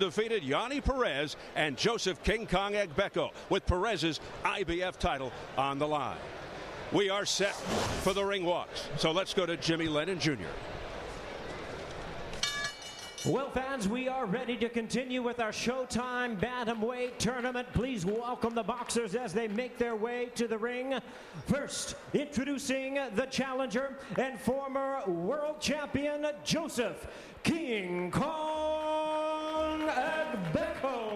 defeated Yonnhy Perez and Joseph King Kong Agbeko with Perez's IBF title on the line. We are set for the ring walks, so let's go to Jimmy Lennon Jr. Well, fans, we are ready to continue with our Showtime Bantamweight tournament. Please welcome the boxers as they make their way to the ring. First, introducing the challenger and former world champion, Joseph King Kong Agbeko.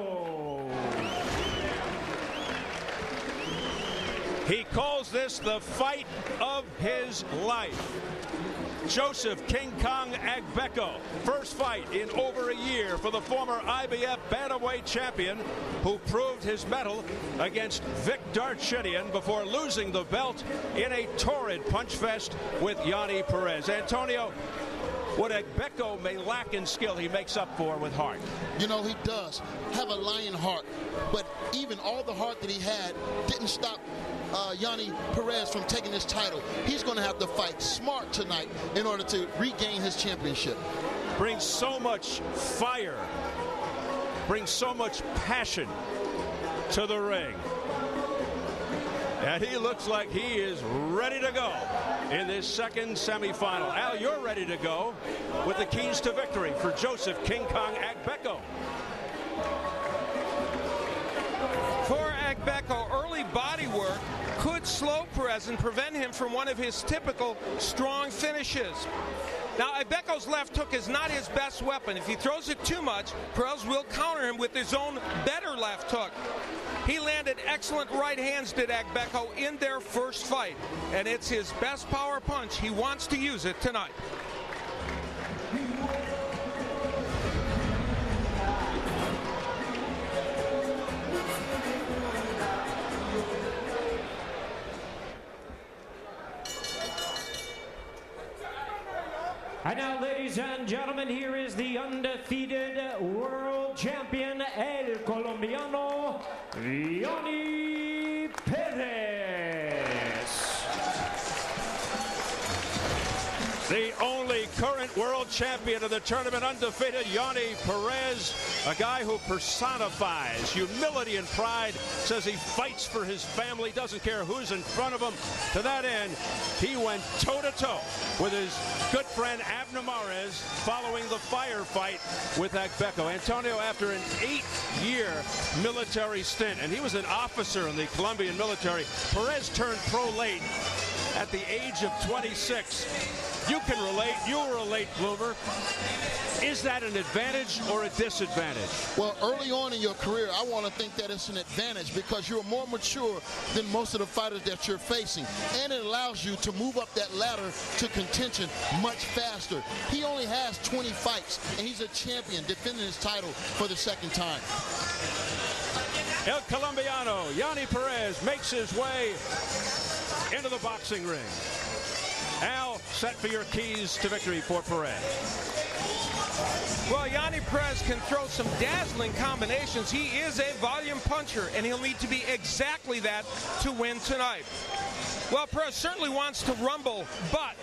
He calls this the fight of his life. Joseph King Kong Agbeko, first fight in over a year for the former IBF Bantamweight champion who proved his mettle against Vic Darchinyan before losing the belt in a torrid punch fest with Yonnhy Perez. Antonio, what Agbeko may lack in skill, he makes up for with heart. You know, he does have a lion heart, but even all the heart that he had didn't stop Yonnhy Perez from taking his title. He's going to have to fight smart tonight in order to regain his championship. Brings so much fire, brings so much passion to the ring. And he looks like he is ready to go in this second semifinal. Al, you're ready to go with the keys to victory for Joseph King Kong Agbeko. For Agbeko, early body work could slow Perez and prevent him from one of his typical strong finishes. Now, Agbeko's left hook is not his best weapon. If he throws it too much, Perez will counter him with his own better left hook. He landed excellent right hands, did Agbeko, in their first fight, and it's his best power punch. He wants to use it tonight. And now, ladies and gentlemen, here is the undefeated world champion, El Colombiano, Yonnhy Perez. The only current world champion of the tournament, undefeated, Yonnhy Perez, a guy who personifies humility and pride, says he fights for his family, doesn't care who's in front of him. To that end, he went toe-to-toe with his good friend Abner Mares following the firefight with Agbeko. Antonio, after an 8-year military stint, and he was an officer in the Colombian military, Perez turned pro late at the age of 26. You can relate, you were a late bloomer. Is that an advantage or a disadvantage? Well, early on in your career, I want to think that it's an advantage because you're more mature than most of the fighters that you're facing. And it allows you to move up that ladder to contention much faster. He only has 20 fights, and he's a champion defending his title for the second time. El Colombiano, Yonnhy Perez, makes his way into the boxing ring. Al, set for your keys to victory for Perez. Well, Yonnhy Perez can throw some dazzling combinations. He is a volume puncher, and he'll need to be exactly that to win tonight. Well, Perez certainly wants to rumble, but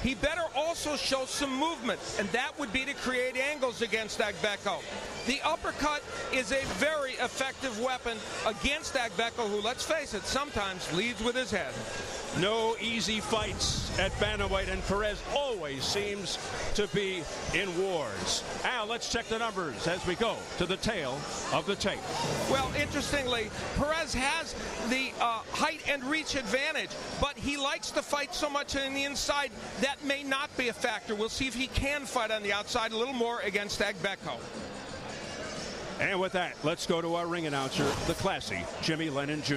he better also show some movement, and that would be to create angles against Agbeko. The uppercut is a very effective weapon against Agbeko, who, let's face it, sometimes leads with his head. No easy fights at bantamweight, and Perez always seems to be in wars. Al, let's check the numbers as we go to the tail of the tape. Well, interestingly, Perez has the height and reach advantage, but he likes to fight so much on the inside that may not be a factor. We'll see if he can fight on the outside a little more against Agbeko. And with that, let's go to our ring announcer, the classy Jimmy Lennon Jr.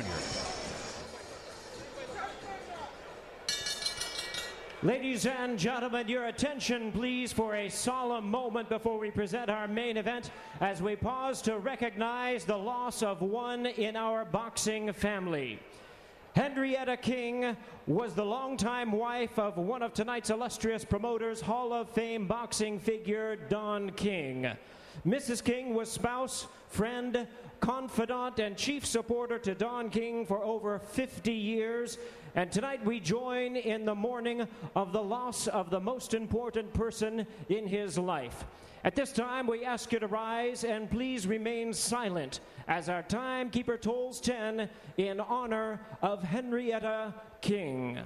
Ladies and gentlemen, your attention please for a solemn moment before we present our main event as we pause to recognize the loss of one in our boxing family. Henrietta King was the longtime wife of one of tonight's illustrious promoters, Hall of Fame boxing figure Don King. Mrs. King was spouse, friend, confidant, and chief supporter to Don King for over 50 years. And tonight we join in the mourning of the loss of the most important person in his life. At this time, we ask you to rise and please remain silent as our timekeeper tolls 10 in honor of Henrietta King.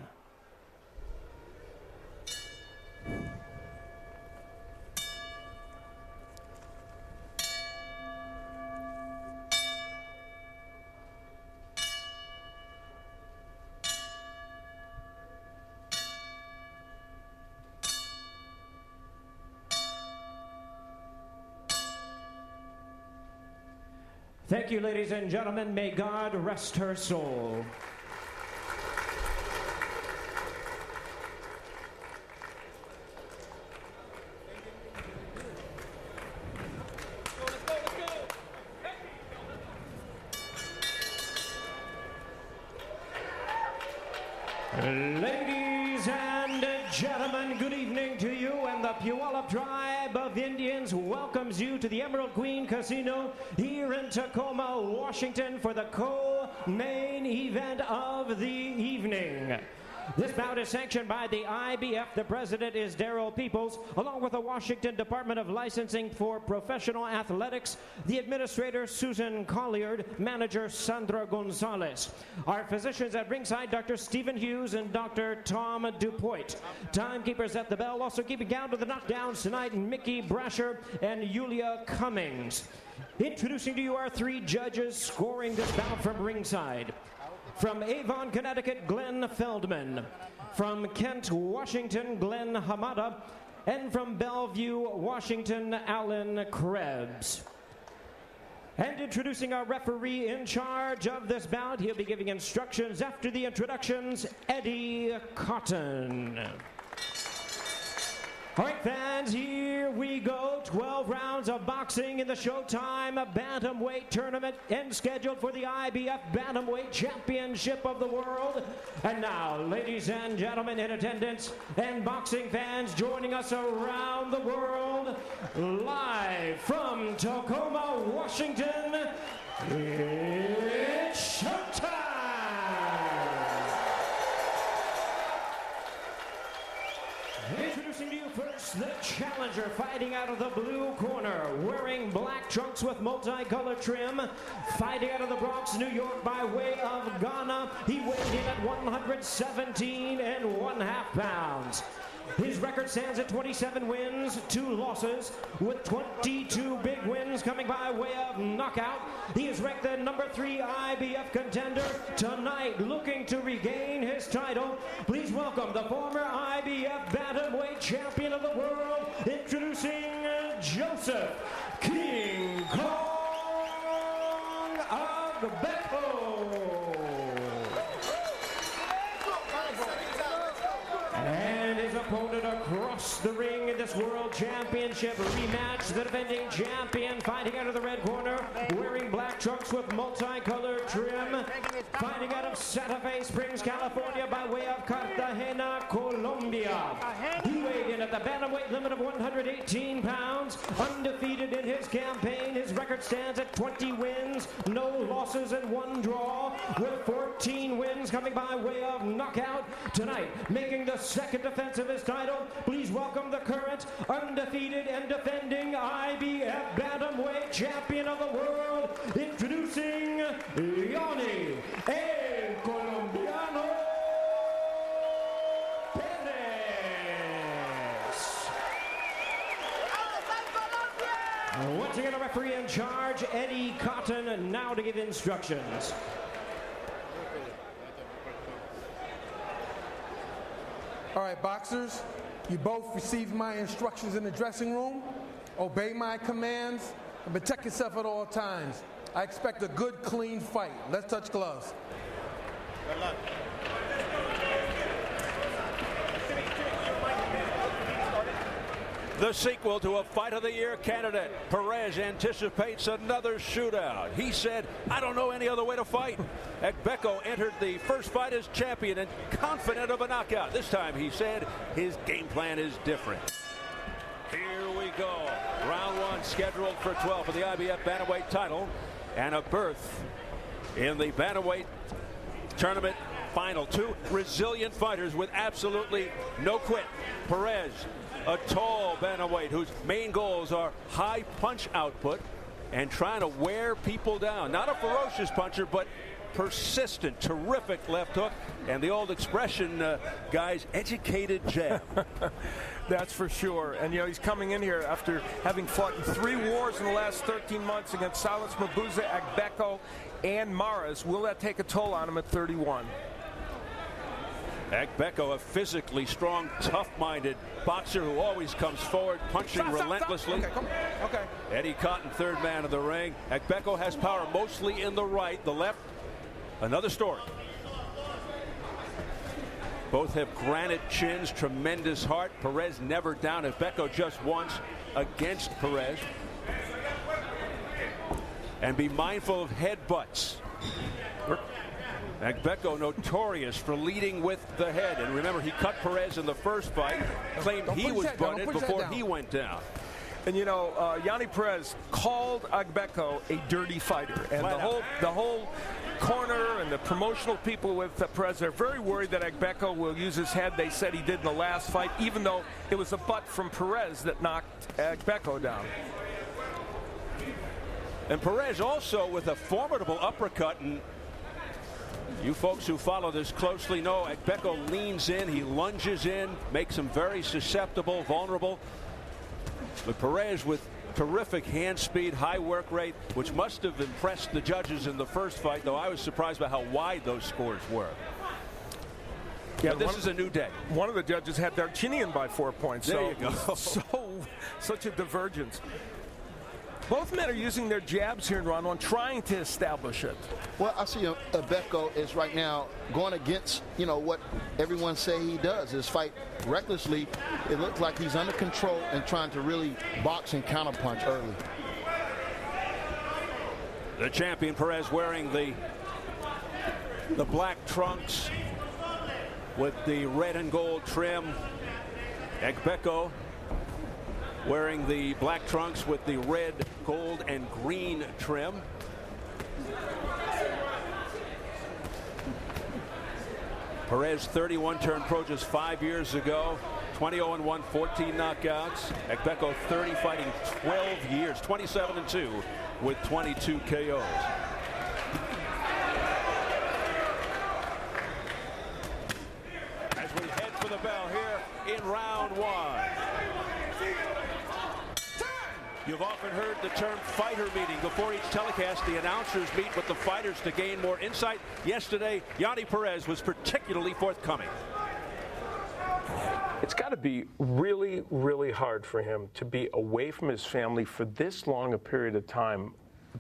Thank you, ladies and gentlemen. May God rest her soul. Ladies and gentlemen, good evening to you, and the Puyallup Tribe of Indians welcomes you to the Emerald Queen Casino here in Tacoma, Washington for the co-main event of the evening. This bout is sanctioned by the IBF. The president is Darrell Peoples, along with the Washington Department of Licensing for Professional Athletics, the administrator Susan Colliard, manager Sandra Gonzalez. Our physicians at ringside, Dr. Stephen Hughes and Dr. Tom DuPoit. Timekeepers at the bell, also keeping count of the knockdowns tonight, Mickey Brasher and Yulia Cummings. Introducing to you our three judges scoring this bout from ringside. From Avon, Connecticut, Glenn Feldman. From Kent, Washington, Glenn Hamada. And from Bellevue, Washington, Alan Krebs. And introducing our referee in charge of this bout, he'll be giving instructions after the introductions, Eddie Cotton. All right, fans, here we go. 12 rounds of boxing in the Showtime Bantamweight Tournament and scheduled for the IBF Bantamweight Championship of the World. And now, ladies and gentlemen in attendance and boxing fans joining us around the world, live from Tacoma, Washington, it's showtime! Introducing to you first, the challenger fighting out of the blue corner, wearing black trunks with multicolored trim, fighting out of the Bronx, New York by way of Ghana. He weighed in at 117 1/2 pounds. His record stands at 27 wins, 2 losses, with 22 big wins coming by way of knockout. He is ranked the number 3 IBF contender tonight, looking to regain his title. Please welcome the former IBF Bantamweight Champion of the World, introducing Joseph King Kong Agbeko. And his opponent across the ring in this World Championship rematch, the defending champion fighting out of the red corner, wearing black trunks with multicolored trim, fighting out of Santa Fe Springs, California by way of Cartagena, Colombia. He weighed in at the bantamweight limit of 118 pounds, undefeated in his campaign. His record stands at 20 wins, no losses and 1 draw, with 14 wins coming by way of knockout. Tonight, making the second defense of his title, please welcome the current undefeated and defending IBF Bantamweight Champion of the World, introducing Yonnhy, el colombiano Perez. Once again, a referee in charge, Eddie Cotton, now to give instructions. All right, boxers, you both received my instructions in the dressing room. Obey my commands and protect yourself at all times. I expect a good, clean fight. Let's touch gloves. Good luck. The sequel to a Fight of the Year candidate, Perez anticipates another shootout. He said, I don't know any other way to fight. Agbeko entered the first fight as champion and confident of a knockout. This time, he said, his game plan is different. Here we go. Round 1 scheduled for 12 for the IBF Bantamweight title and a berth in the Bantamweight tournament final. Two resilient fighters with absolutely no quit. Perez, a tall bantamweight whose main goals are high punch output and trying to wear people down. Not a ferocious puncher, but persistent, terrific left hook, and the old expression, guys, educated jab. That's for sure. And, you know, he's coming in here after having fought in 3 wars in the last 13 months against Silas Mabuza, Agbeko, and Maras. Will that take a toll on him at 31? Agbeko, a physically strong, tough-minded boxer who always comes forward, punching relentlessly. Okay, come on. Okay. Eddie Cotton, third man of the ring. Agbeko has power mostly in the right. The left, another story. Both have granite chins, tremendous heart. Perez never down. Agbeko just once against Perez. And be mindful of headbutts. Agbeko notorious for leading with the head. And remember, he cut Perez in the first fight, claimed he was butted before he went down. And, you know, Yonnhy Perez called Agbeko a dirty fighter. And the whole corner and the promotional people with Perez are very worried that Agbeko will use his head. They said he did in the last fight, even though it was a butt from Perez that knocked Agbeko down. And Perez also with a formidable uppercut. And you folks who follow this closely know Agbeko leans in, he lunges in, makes him very susceptible, vulnerable. But Perez with terrific hand speed, high work rate, which must have impressed the judges in the first fight, though I was surprised by how wide those scores were. Yeah, but this is a new day. One of the judges had Darchinian by 4 points. There you go. Such a divergence. Both men are using their jabs here in round one, trying to establish it. Well, I see Agbeko is right now going against, you know, what everyone say he does, is fight recklessly. It looks like he's under control and trying to really box and counterpunch early. The champion Perez wearing the black trunks with the red and gold trim. Agbeko wearing the black trunks with the red, gold, and green trim. Perez, 31, turned pro just 5 years ago. 20-0-1, 14 knockouts. Agbeko, 30, fighting 12 years, 27-2 with 22 KOs. As we head for the bell here in round one. You've often heard the term fighter meeting. Before each telecast, the announcers meet with the fighters to gain more insight. Yesterday, Yonnhy Perez was particularly forthcoming. It's got to be really, really hard for him to be away from his family for this long a period of time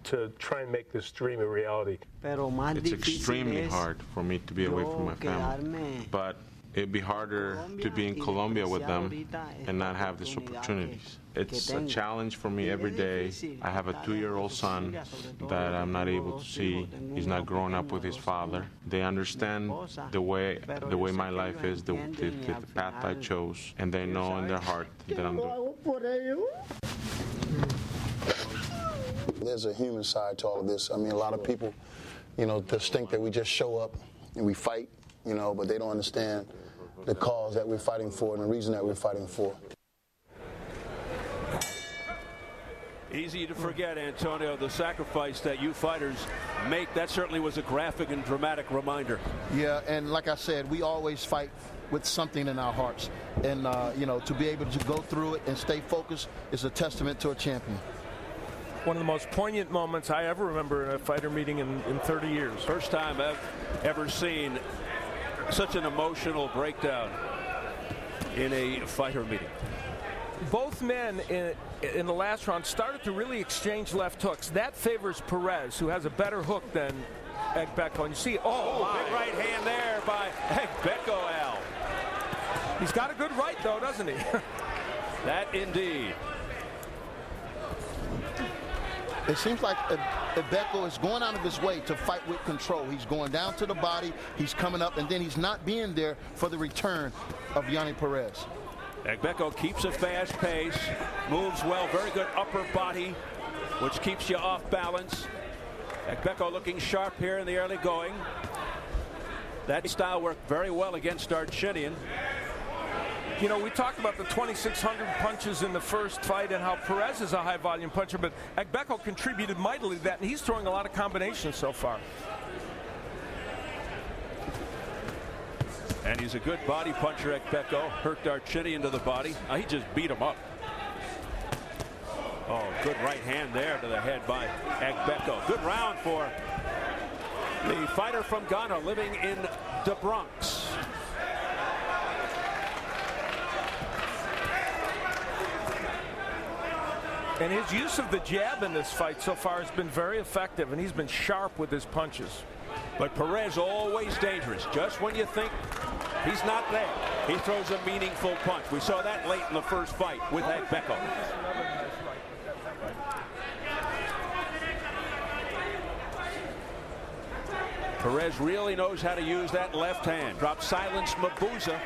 to try and make this dream a reality. It's extremely hard for me to be away from my family, but it'd be harder to be in Colombia with them and not have these opportunities. It's a challenge for me every day. I have a 2-year-old son that I'm not able to see. He's not growing up with his father. They understand the way my life is, the path I chose, and they know in their heart that I'm doing. There's a human side to all of this. I mean, a lot of people, you know, just think that we just show up and we fight, you know, but they don't understand the cause that we're fighting for and the reason that we're fighting for. Easy to forget, Antonio, the sacrifice that you fighters make. That certainly was a graphic and dramatic reminder. Yeah, and like I said, we always fight with something in our hearts. And, you know, to be able to go through it and stay focused is a testament to a champion. One of the most poignant moments I ever remember in a fighter meeting in 30 years. First time I've ever seen such an emotional breakdown in a fighter meeting. Both men in the last round started to really exchange left hooks. That favors Perez, who has a better hook than Agbeko. And you see, big right hand there by Agbeko, Al. He's got a good right, though, doesn't he? That indeed. It seems like Agbeko is going out of his way to fight with control. He's going down to the body, he's coming up, and then he's not being there for the return of Yonnhy Perez. Agbeko keeps a fast pace, moves well, very good upper body, which keeps you off balance. Agbeko looking sharp here in the early going. That style worked very well against Darchinian. You know, we talked about the 2,600 punches in the first fight and how Perez is a high-volume puncher, but Agbeko contributed mightily to that, and he's throwing a lot of combinations so far. And he's a good body puncher, Agbeko. Hurt Darchinian to the body. He just beat him up. Oh, good right hand there to the head by Agbeko. Good round for the fighter from Ghana living in the Bronx. And his use of the jab in this fight so far has been very effective, and he's been sharp with his punches. But Perez always dangerous. Just when you think he's not there, he throws a meaningful punch. We saw that late in the first fight with Agbeko. Perez really knows how to use that left hand. Dropped silence Mabuza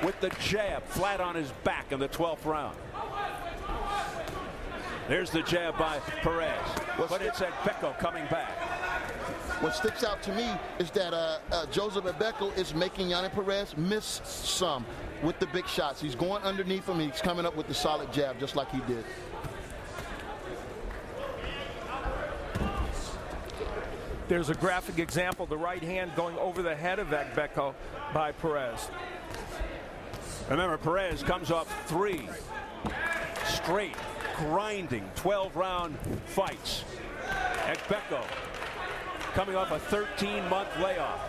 with the jab flat on his back in the 12th round. There's the jab by Perez, but it's Agbeko coming back. What sticks out to me is that Joseph Agbeko is making Yonnhy Perez miss some with the big shots. He's going underneath him. He's coming up with the solid jab just like he did. There's a graphic example, the right hand going over the head of Agbeko by Perez. Remember, Perez comes off 3 straight grinding 12-round fights. Agbeko coming off a 13-month layoff.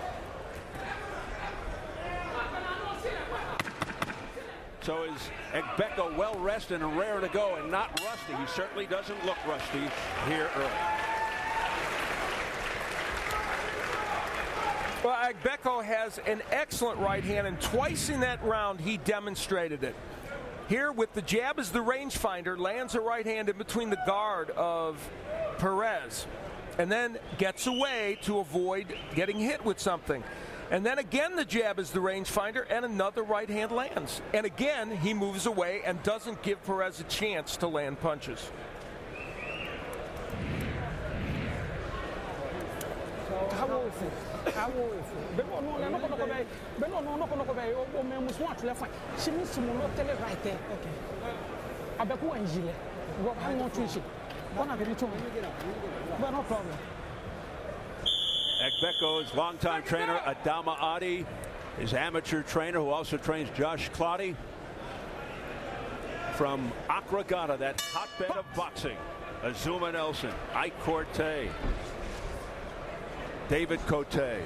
So is Agbeko well rested and rare to go and not rusty? He certainly doesn't look rusty here early. Well, Agbeko has an excellent right hand, and twice in that round he demonstrated it. Here with the jab as the rangefinder, lands a right hand in between the guard of Perez, and then gets away to avoid getting hit with something. And then again the jab is the rangefinder, and another right hand lands. And again he moves away and doesn't give Perez a chance to land punches. Agbeko's longtime trainer Adama Adi, his amateur trainer who also trains Josh Clotty from Accra, Ghana, that hotbed of boxing. Azuma Nelson, Ike Corte, David Cote.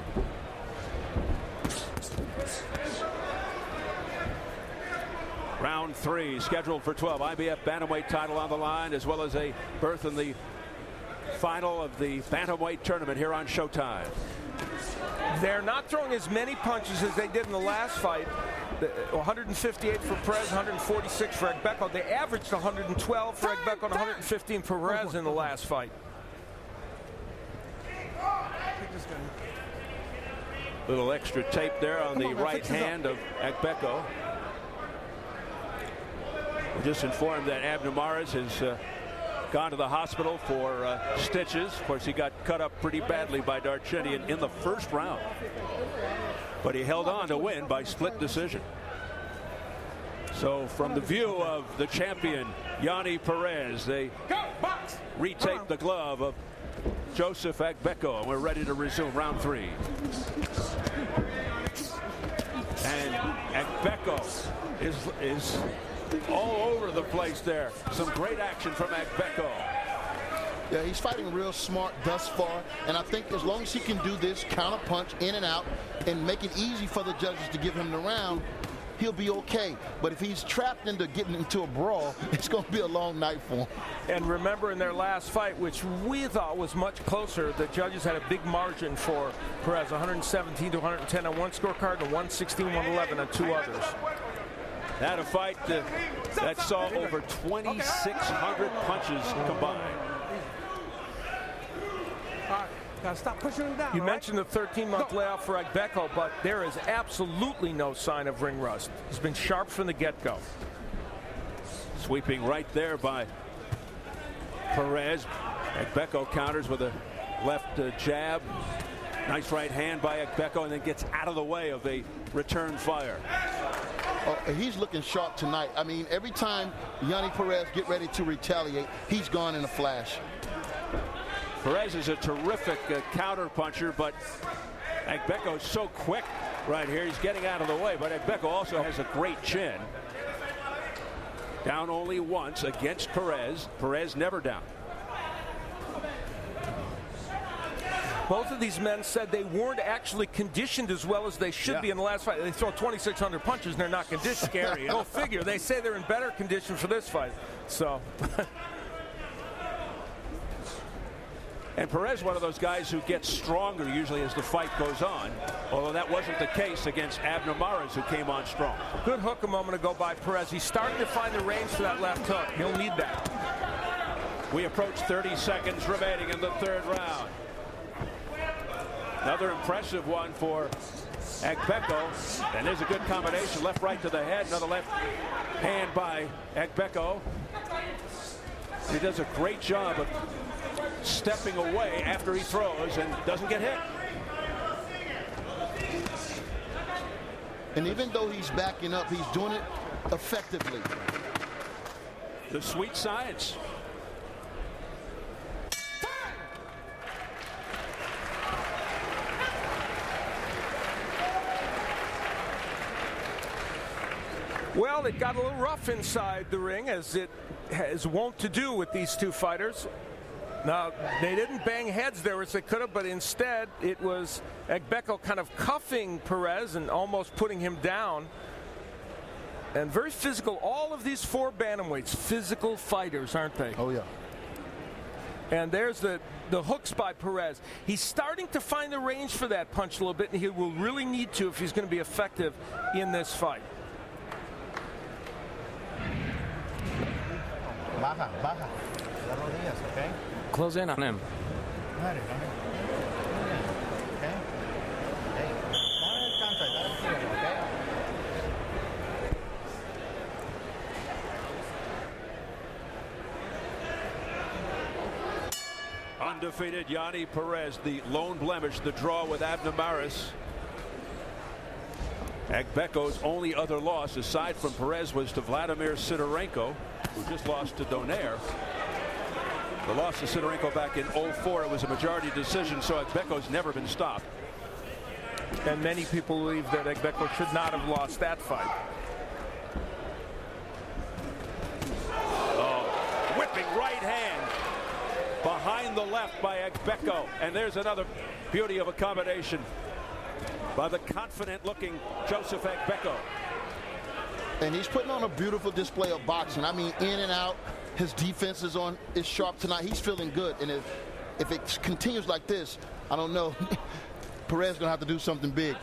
Round 3 scheduled for 12. IBF bantamweight title on the line, as well as a berth in the final of the bantamweight tournament here on Showtime. They're not throwing as many punches as they did in the last fight. 158 for Perez, 146 for Agbeko. They averaged 112 for Agbeko and 115 for Perez in the last fight. Little extra tape there on the right hand of Agbeko. We're just informed that Abner Mares has gone to the hospital for stitches. Of course, he got cut up pretty badly by Darchinian in the first round, but he held on to win by split decision. So from the view of the champion Yonnhy Perez, they retape the glove of Joseph Agbeko, and we're ready to resume round 3. And Agbeko is all over the place there. Some great action from Agbeko. Yeah, he's fighting real smart thus far, and I think as long as he can do this, counter punch in and out, and make it easy for the judges to give him the round, he'll be okay. But if he's trapped into getting into a brawl, it's going to be a long night for him. And remember, in their last fight, which we thought was much closer, the judges had a big margin for Perez, 117 to 110 on one scorecard and 116-111 on 2 others. That a fight that saw over 2,600 punches combined. Stop pushing him down. You mentioned the 13-month layoff for Agbeko, but there is absolutely no sign of ring rust. He's been sharp from the get-go. Sweeping right there by Perez. Agbeko counters with a left jab. Nice right hand by Agbeko, and then gets out of the way of a return fire. Oh, he's looking sharp tonight. I mean, every time Yonnhy Perez get ready to retaliate, he's gone in a flash. Perez is a terrific counter puncher, but Agbeko is so quick right here. He's getting out of the way, but Agbeko also has a great chin. Down only once against Perez. Perez never down. Both of these men said they weren't actually conditioned as well as they should be in the last fight. They throw 2,600 punches and they're not conditioned. Scary. Go figure. They say they're in better condition for this fight. So. And Perez, one of those guys who gets stronger usually as the fight goes on, although that wasn't the case against Mares, who came on strong. Good hook a moment ago by Perez. He's starting to find the range for that left hook. He'll need that. We approach 30 seconds remaining in the third round. Another impressive one for Agbeko, and there's a good combination, left right to the head. Another left hand by Agbeko. He does a great job of stepping away after he throws and doesn't get hit. And even though he's backing up, he's doing it effectively. The sweet science. Well, it got a little rough inside the ring, as it is wont to do with these two fighters. Now, they didn't bang heads there as they could have, but instead it was Agbeko kind of cuffing Perez and almost putting him down. And very physical. All of these four bantamweights, physical fighters, aren't they? Oh, yeah. And there's the hooks by Perez. He's starting to find the range for that punch a little bit, and he will really need to if he's going to be effective in this fight. Baja, baja. Las rodillas, okay? Close in on him. Okay? Hey, dale el contact, dale el tiro, okay? Undefeated Yonnhy Perez, the lone blemish, the draw with Mares. Agbeko's only other loss, aside from Perez, was to Vladimir Sidorenko, who just lost to Donaire. The loss to Sidorenko back in 2004, it was a majority decision, so Agbeko's never been stopped. And many people believe that Agbeko should not have lost that fight. Oh, whipping right hand behind the left by Agbeko. And there's another beauty of a combination by the confident-looking Joseph Agbeko. And he's putting on a beautiful display of boxing. I mean, in and out. His defense is sharp tonight. He's feeling good. And if it continues like this, I don't know. Perez is going to have to do something big.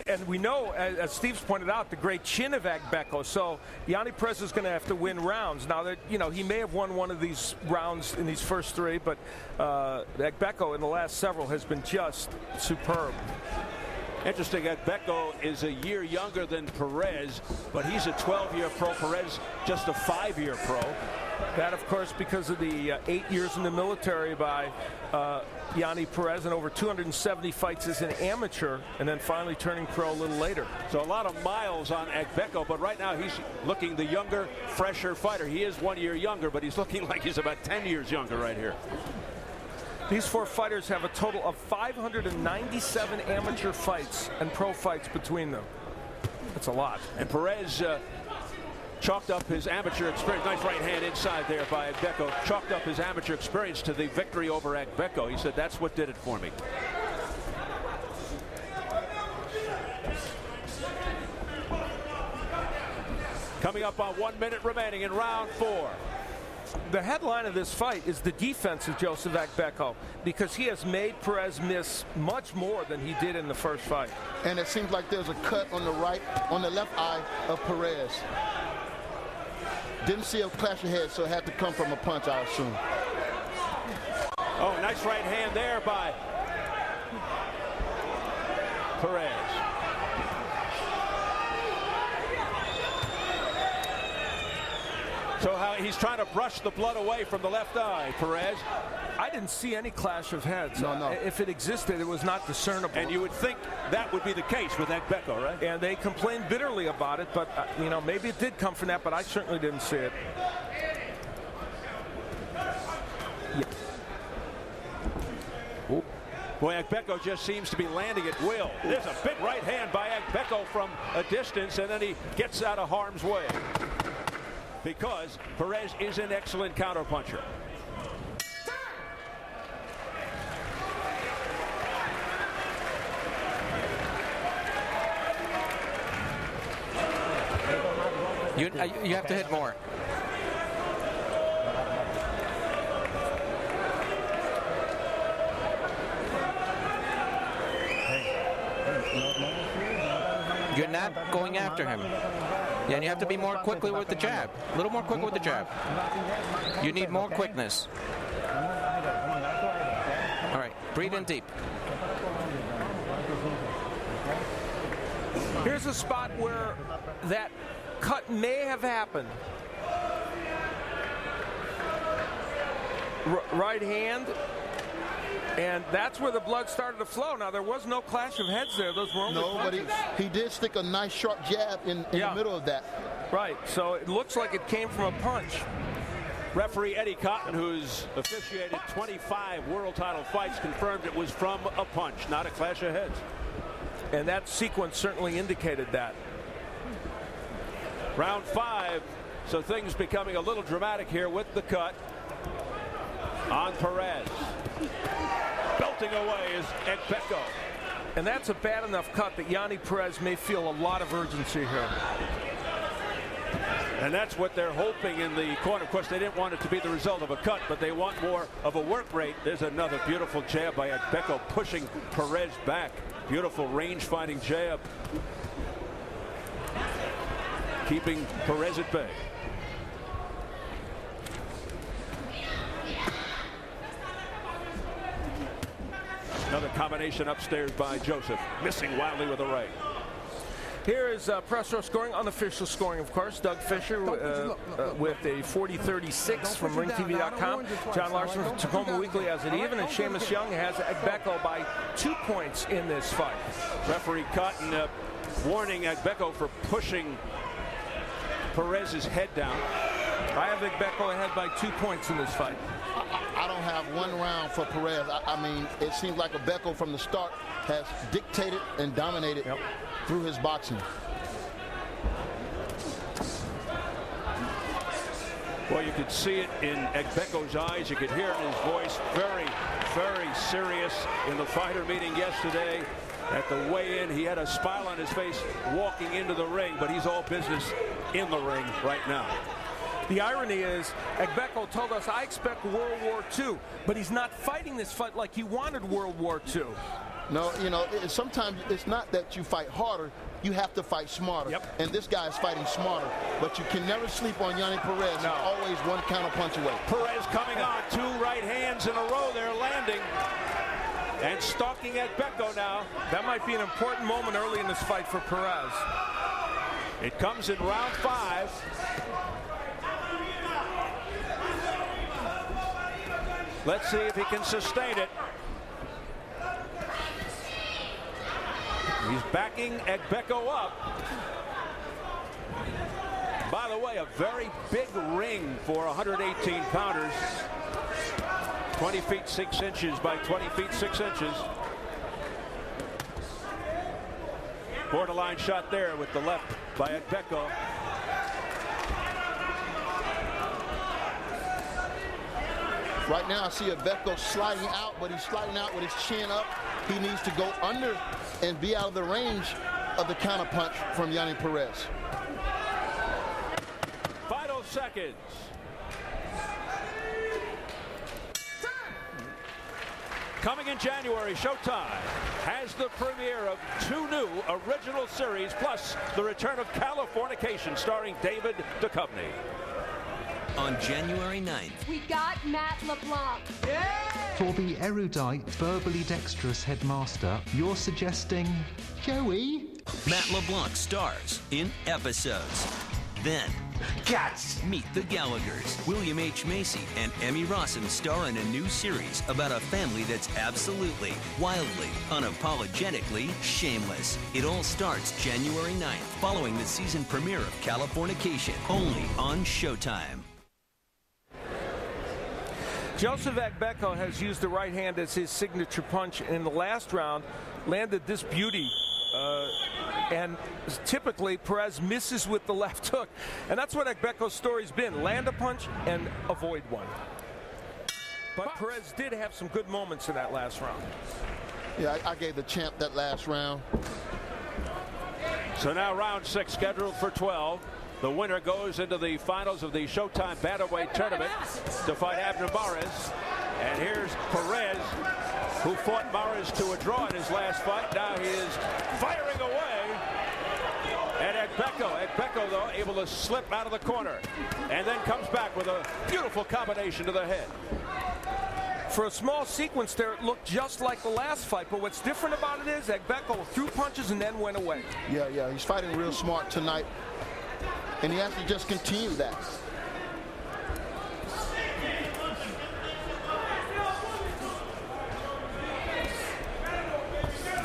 And we know, as Steve's pointed out, the great chin of Agbeko. So Yonnhy Perez is going to have to win rounds. Now that he may have won one of these rounds in these first three, but Agbeko in the last several has been just superb. Interesting, Agbeko is a year younger than Perez, but he's a 12-year pro. Perez just a 5-year pro. That, of course, because of the 8 years in the military by Yonnhy Perez and over 270 fights as an amateur, and then finally turning pro a little later. So a lot of miles on Agbeko, but right now he's looking the younger, fresher fighter. He is 1 year younger, but he's looking like he's about 10 years younger right here. These four fighters have a total of 597 amateur fights and pro fights between them. That's a lot. And Perez chalked up his amateur experience. Nice right hand inside there by Agbeko. Chalked up his amateur experience to the victory over Agbeko. He said, that's what did it for me. Coming up on 1 minute remaining in round 4. The headline of this fight is the defense of Joseph Agbeko, because he has made Perez miss much more than he did in the first fight. And it seems like there's a cut on the left eye of Perez. Didn't see a clash of heads, so it had to come from a punch, I assume. Oh, nice right hand there by Perez. So how he's trying to brush the blood away from the left eye, Perez. I didn't see any clash of heads. No. If it existed, it was not discernible. And you would think that would be the case with Agbeko, right? And they complained bitterly about it, but maybe it did come from that, but I certainly didn't see it. Boy, Agbeko just seems to be landing at will. There's a big right hand by Agbeko from a distance, and then he gets out of harm's way. Because Perez is an excellent counterpuncher. You have to hit more. You're not going after him. Yeah, and you have to be more quickly with the jab. A little more quick with the jab. You need more quickness. All right, breathe in deep. Here's a spot where that cut may have happened. Right hand. And that's where the blood started to flow. Now, there was no clash of heads there. Those were only punches. But he did stick a nice sharp jab in the middle of that. Right. So it looks like it came from a punch. Referee Eddie Cotton, who's officiated 25 world title fights, confirmed it was from a punch, not a clash of heads. And that sequence certainly indicated that. Round 5, so things becoming a little dramatic here with the cut on Perez. Belting away is Agbeko. And that's a bad enough cut that Yonnhy Perez may feel a lot of urgency here. And that's what they're hoping in the corner. Of course, they didn't want it to be the result of a cut, but they want more of a work rate. There's another beautiful jab by Agbeko, pushing Perez back. Beautiful range-finding jab. Keeping Perez at bay. Another combination upstairs by Joseph, missing wildly with the right. Here is press row scoring, unofficial scoring, of course. Doug Fisher with a 40-36 from RingTV.com. John Larson from Tacoma Weekly has it even, and Seamus Young has Agbeko by 2 points in this fight. Referee Cotton warning Agbeko for pushing Perez's head down. I have Agbeko ahead by 2 points in this fight. I don't have one round for Perez. I mean, it seems like Agbeko from the start has dictated and dominated through his boxing. Well, you could see it in Agbeko's eyes. You could hear it in his voice. Very, very serious in the fighter meeting yesterday. At the weigh-in, he had a smile on his face walking into the ring, but he's all business in the ring right now. The irony is, Agbeko told us, I expect World War II, but he's not fighting this fight like he wanted World War II. No, sometimes it's not that you fight harder, you have to fight smarter. And this guy is fighting smarter. But you can never sleep on Yonnhy Perez. He's always one counter punch away. Perez coming on, 2 right hands in a row. They're landing. And stalking Agbeko now. That might be an important moment early in this fight for Perez. It comes in round 5. Let's see if he can sustain it. He's backing Agbeko up. By the way, a very big ring for 118-pounders. 20 feet 6 inches by 20 feet 6 inches. Borderline shot there with the left by Agbeko. Right now I see Agbeko sliding out, but he's sliding out with his chin up. He needs to go under and be out of the range of the counter punch from Yonnhy Perez. Final seconds. Coming in January, Showtime has the premiere of 2 new original series, plus the return of Californication, starring David Duchovny. On January 9th. We got Matt LeBlanc. Yeah! For the erudite, verbally dexterous headmaster, you're suggesting Joey? Matt LeBlanc stars in Episodes. Then, Guts! Meet the Gallaghers. William H. Macy and Emmy Rossum star in a new series about a family that's absolutely, wildly, unapologetically shameless. It all starts January 9th, following the season premiere of Californication, only on Showtime. Joseph Agbeko has used the right hand as his signature punch, and in the last round landed this beauty. And typically Perez misses with the left hook, and that's what Agbeko's story's been: land a punch and avoid one. But Perez did have some good moments in that last round. Yeah, I gave the champ that last round. So now round 6 scheduled for 12. The winner goes into the finals of the Showtime Bantamweight tournament to fight Abner Mares. And here's Perez, who fought Mares to a draw in his last fight. Now he is firing away. And Agbeko, though, able to slip out of the corner. And then comes back with a beautiful combination to the head. For a small sequence there, it looked just like the last fight, but what's different about it is Agbeko threw punches and then went away. Yeah, he's fighting real smart tonight, and he has to just continue that.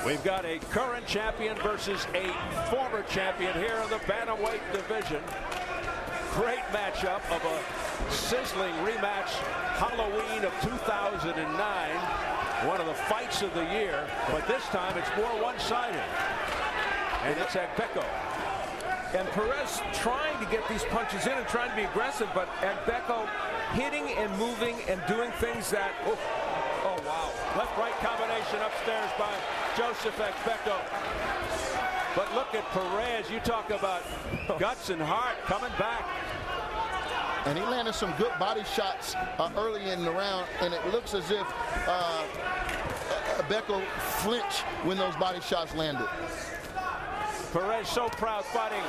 We've got a current champion versus a former champion here in the bantamweight division. Great matchup of a sizzling rematch, Halloween of 2009. One of the fights of the year, but this time it's more one-sided. And it's Agbeko. And Perez trying to get these punches in and trying to be aggressive, but Agbeko hitting and moving and doing things that, oh wow. Left-right combination upstairs by Joseph Agbeko. But look at Perez. You talk about guts and heart coming back. And he landed some good body shots early in the round, and it looks as if Agbeko flinched when those body shots landed. Perez so proud, fighting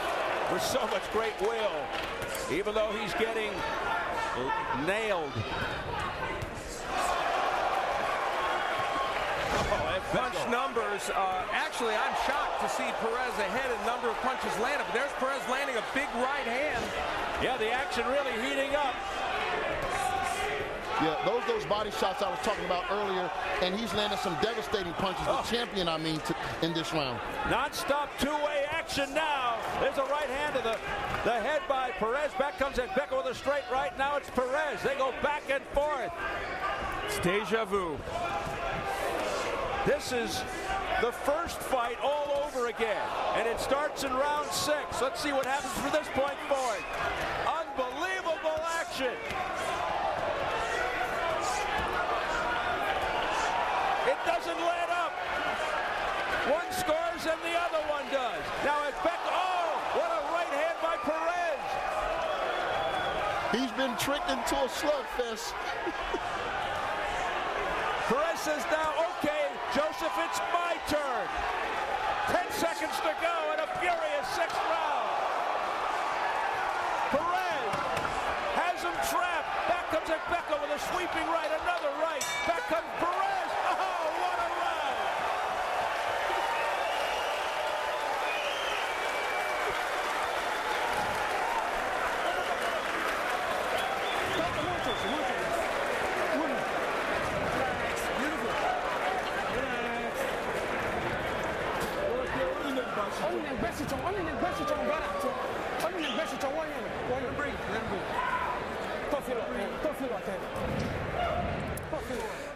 with so much great will, even though he's getting nailed. Punch numbers, actually I'm shocked to see Perez ahead in number of punches landed, but there's Perez landing a big right hand. Yeah, the action really heating up. Yeah, those body shots I was talking about earlier, and he's landed some devastating punches. The champion, I mean, in this round. Non-stop two-way action now. There's a right hand to the head by Perez. Back comes Agbeko with a straight right. Now it's Perez. They go back and forth. It's deja vu. This is the first fight all over again, and it starts in round 6. Let's see what happens from this point forward. Unbelievable action. It doesn't let up. One scores and the other one does. Now Agbeko, what a right hand by Perez. He's been tricked into a slugfest. Perez says now, okay, Joseph, it's my turn. 10 seconds to go in a furious 6th round. Perez has him trapped. Back comes Agbeko with a sweeping right, another right. Back comes Perez. Oh, what a round.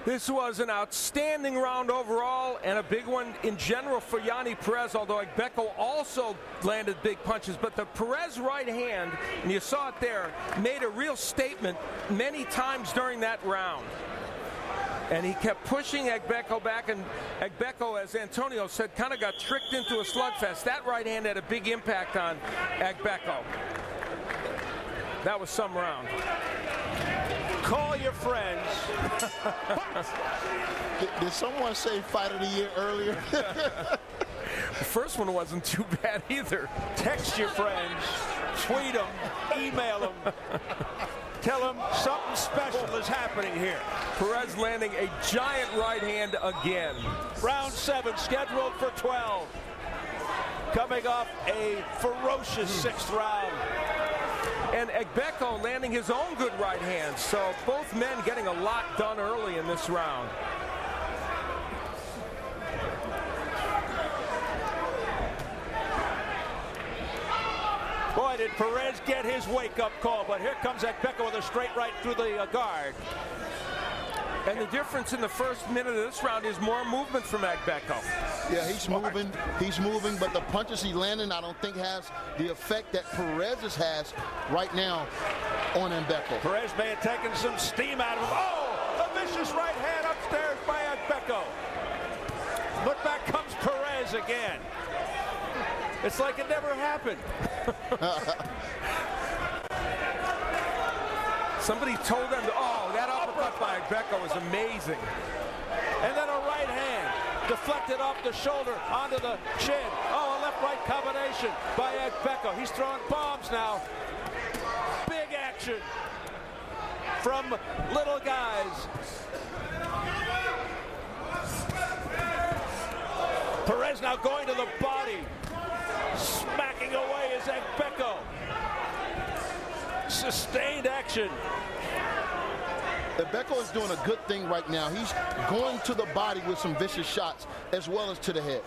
This was an outstanding round overall and a big one in general for Yonnhy Perez, although Agbeko also landed big punches. But the Perez right hand, and you saw it there, made a real statement many times during that round. And he kept pushing Agbeko back, and Agbeko, as Antonio said, kind of got tricked into a slugfest. That right hand had a big impact on Agbeko. That was some round. Call your friends. Did someone say fight of the year earlier? The first one wasn't too bad either. Text your friends, tweet them, email them. Tell them something special is happening here. Perez landing a giant right hand again. Round 7 scheduled for 12. Coming off a ferocious 6th round. and Agbeko landing his own good right hand. So both men getting a lot done early in this round. Boy, did Perez get his wake-up call, but here comes Agbeko with a straight right through the guard. And the difference in the first minute of this round is more movement from Agbeko. Yeah, he's moving, but the punches he landed, I don't think has the effect that Perez's has right now on Agbeko. Perez may have taken some steam out of him. Oh, a vicious right hand upstairs by Agbeko. But back comes Perez again. It's like it never happened. Somebody told them, oh, that uppercut by Agbeko was amazing. And then a right hand deflected off the shoulder onto the chin. Oh, a left-right combination by Agbeko. He's throwing bombs now. Big action from little guys. Perez now going to the body. Smacking away is Agbeko. Sustained action. Agbeko is doing a good thing right now. He's going to the body with some vicious shots as well as to the head.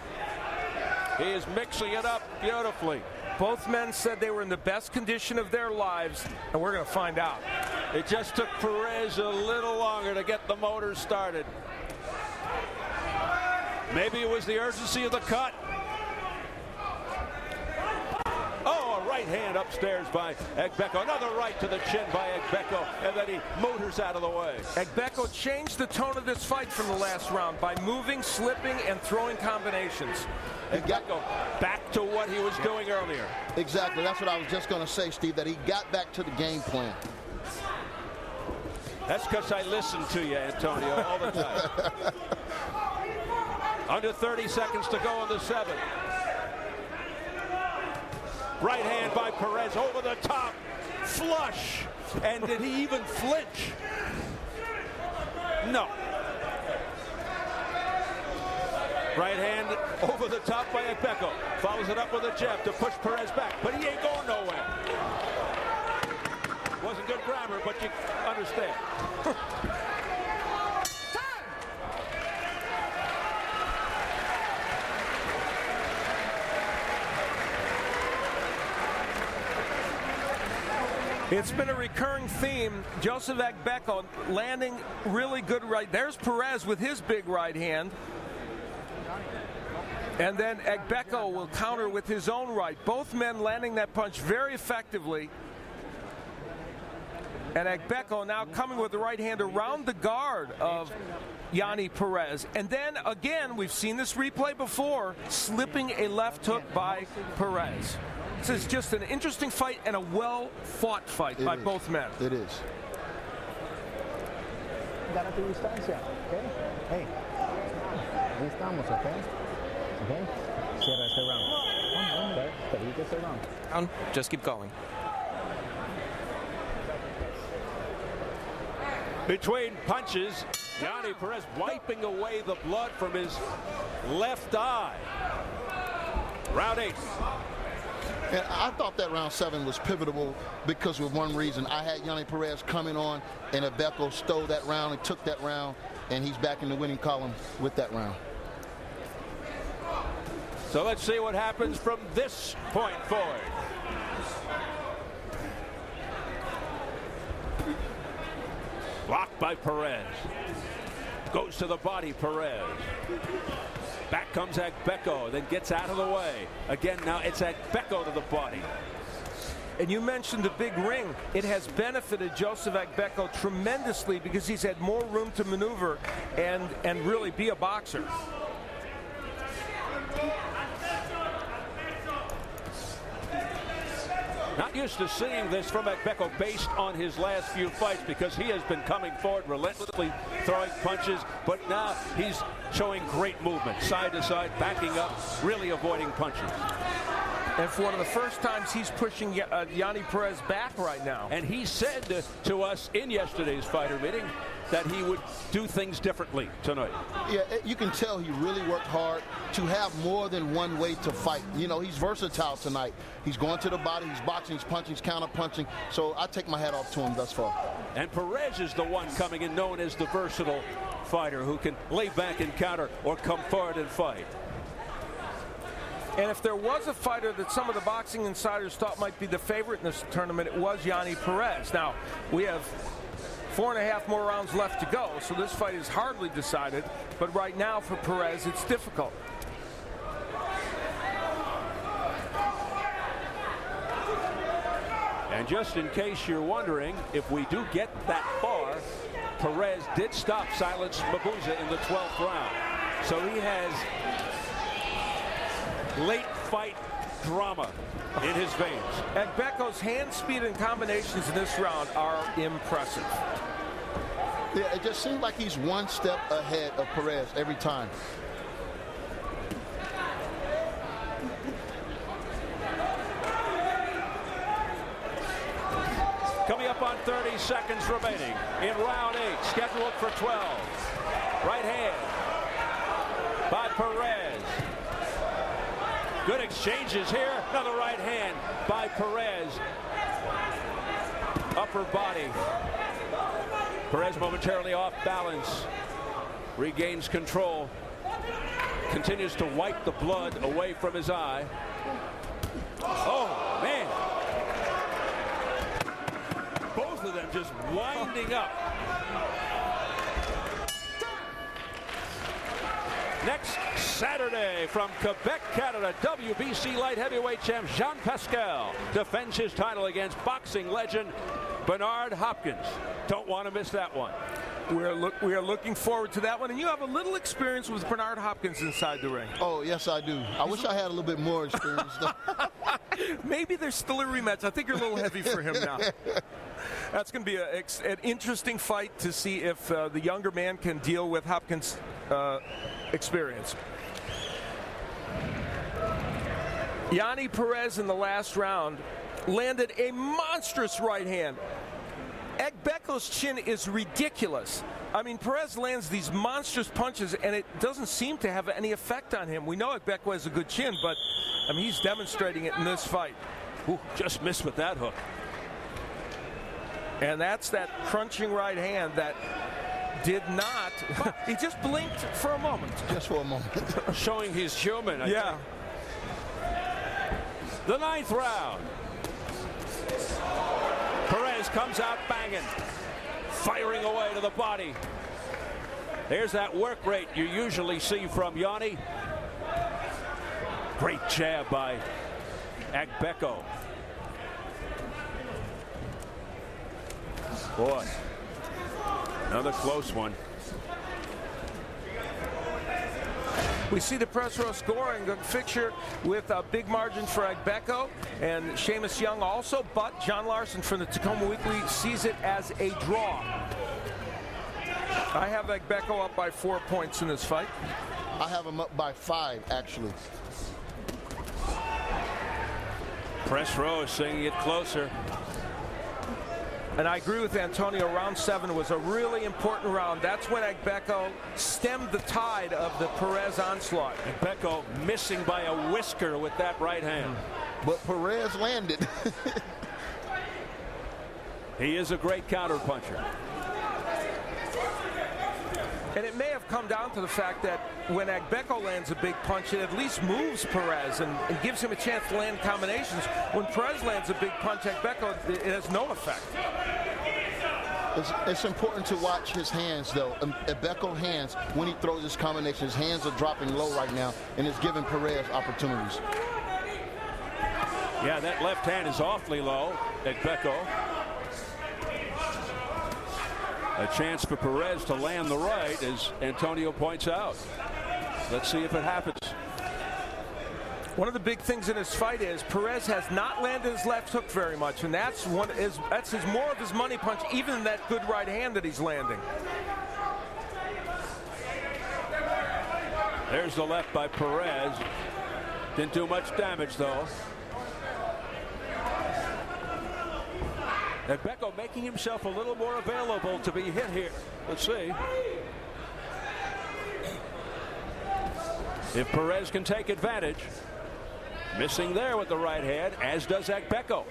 He is mixing it up beautifully. Both men said they were in the best condition of their lives, and we're going to find out. It just took Perez a little longer to get the motor started. Maybe it was the urgency of the cut. Oh, a right hand upstairs by Agbeko. Another right to the chin by Agbeko, and then he motors out of the way. Agbeko changed the tone of this fight from the last round by moving, slipping, and throwing combinations. Agbeko back to what he was doing earlier. Exactly. That's what I was just going to say, Steve, that he got back to the game plan. That's because I listen to you, Antonio, all the time. Under 30 seconds to go in the seventh. Right hand by Perez over the top. Flush. And did he even flinch? No. Right hand over the top by Agbeko. Follows it up with a jab to push Perez back. But he ain't going nowhere. Wasn't good grammar, but you understand. It's been a recurring theme. Joseph Agbeko landing really good right. There's Perez with his big right hand. And then Agbeko will counter with his own right. Both men landing that punch very effectively. And Agbeko now coming with the right hand around the guard of Yonnhy Perez. And then again, we've seen this replay before, slipping a left hook by Perez. This is just an interesting fight and a well-fought fight by both men. It is. Gana tu distancia, okay? Hey, ahí estamos, okay? Okay? Cierra este round. Okay? Termite este round. Just keep going. Between punches, Yonnhy Perez wiping away the blood from his left eye. Round 8. And I thought that round 7 was pivotal because of one reason. I had Yonnhy Perez coming on, and Agbeko stole that round and took that round, and he's back in the winning column with that round. So let's see what happens from this point forward. Blocked by Perez. Goes to the body, Perez. Back comes Agbeko, then gets out of the way. Again, now it's Agbeko to the body. And you mentioned the big ring. It has benefited Joseph Agbeko tremendously because he's had more room to maneuver and really be a boxer. Not used to seeing this from Agbeko based on his last few fights because he has been coming forward relentlessly, throwing punches, but now he's showing great movement, side to side, backing up, really avoiding punches. And for one of the first times, he's pushing Yonnhy Perez back right now. And he said to us in yesterday's fighter meeting that he would do things differently tonight. Yeah, you can tell he really worked hard to have more than one way to fight. You know, he's versatile tonight. He's going to the body, he's boxing, he's punching, he's counter-punching. So I take my hat off to him thus far. And Perez is the one coming in known as the versatile fighter who can lay back and counter or come forward and fight. And if there was a fighter that some of the boxing insiders thought might be the favorite in this tournament, it was Yonnhy Perez. Now, we have 4.5 more rounds left to go, so this fight is hardly decided. But right now for Perez, it's difficult. And just in case you're wondering, if we do get that far, Perez did stop Silence Mabuza in the 12th round. So he has late fight drama in his veins. Agbeko's hand speed and combinations in this round are impressive. Yeah, it just seems like he's one step ahead of Perez every time. Coming up on 30 seconds remaining in round 8, scheduled for 12. Right hand by Perez. Good exchanges here. Another right hand by Perez. Upper body. Perez momentarily off balance. Regains control. Continues to wipe the blood away from his eye. Oh, man. Both of them just winding up. Next Saturday from Quebec, Canada, WBC light heavyweight champ Jean Pascal defends his title against boxing legend Bernard Hopkins. Don't want to miss that one. We are looking forward to that one, and you have a little experience with Bernard Hopkins inside the ring. Oh, yes, I do. I wish I had a little bit more experience, though. Maybe there's still a rematch. I think you're a little heavy for him now. That's going to be an interesting fight to see if the younger man can deal with Hopkins' experience. Yonnhy Perez in the last round landed a monstrous right hand. Agbeko's chin is ridiculous. I mean, Perez lands these monstrous punches, and it doesn't seem to have any effect on him. We know Agbeko has a good chin, but I mean, he's demonstrating it in this fight. Ooh, just missed with that hook. And that's that crunching right hand that did not. He just blinked for a moment. Just for a moment. Showing he's human. I yeah. think. The 9th round. Perez comes out banging, firing away to the body. There's that work rate you usually see from Yonnhy. Great jab by Agbeko. Boy, another close one. We see the press row scoring a fixture with a big margin for Agbeko and Seamus Young also, but John Larson from the Tacoma Weekly sees it as a draw. I have Agbeko up by 4 points in this fight. I have him up by 5, actually. Press row is seeing it closer. And I agree with Antonio, round 7 was a really important round. That's when Agbeko stemmed the tide of the Perez onslaught. Agbeko missing by a whisker with that right hand. But Perez landed. He is a great counterpuncher. And it may have come down to the fact that when Agbeko lands a big punch, it at least moves Perez and gives him a chance to land combinations. When Perez lands a big punch, Agbeko, it has no effect. It's important to watch his hands, though. Agbeko's hands, when he throws his combination, his hands are dropping low right now, and it's giving Perez opportunities. Yeah, that left hand is awfully low, Agbeko. A chance for Perez to land the right, as Antonio points out. Let's see if it happens. One of the big things in this fight is Perez has not landed his left hook very much, and that's more of his money punch, even that good right hand that he's landing. There's the left by Perez. Didn't do much damage, though. Agbeko making himself a little more available to be hit here. Let's see if Perez can take advantage. Missing there with the right hand, as does Agbeko.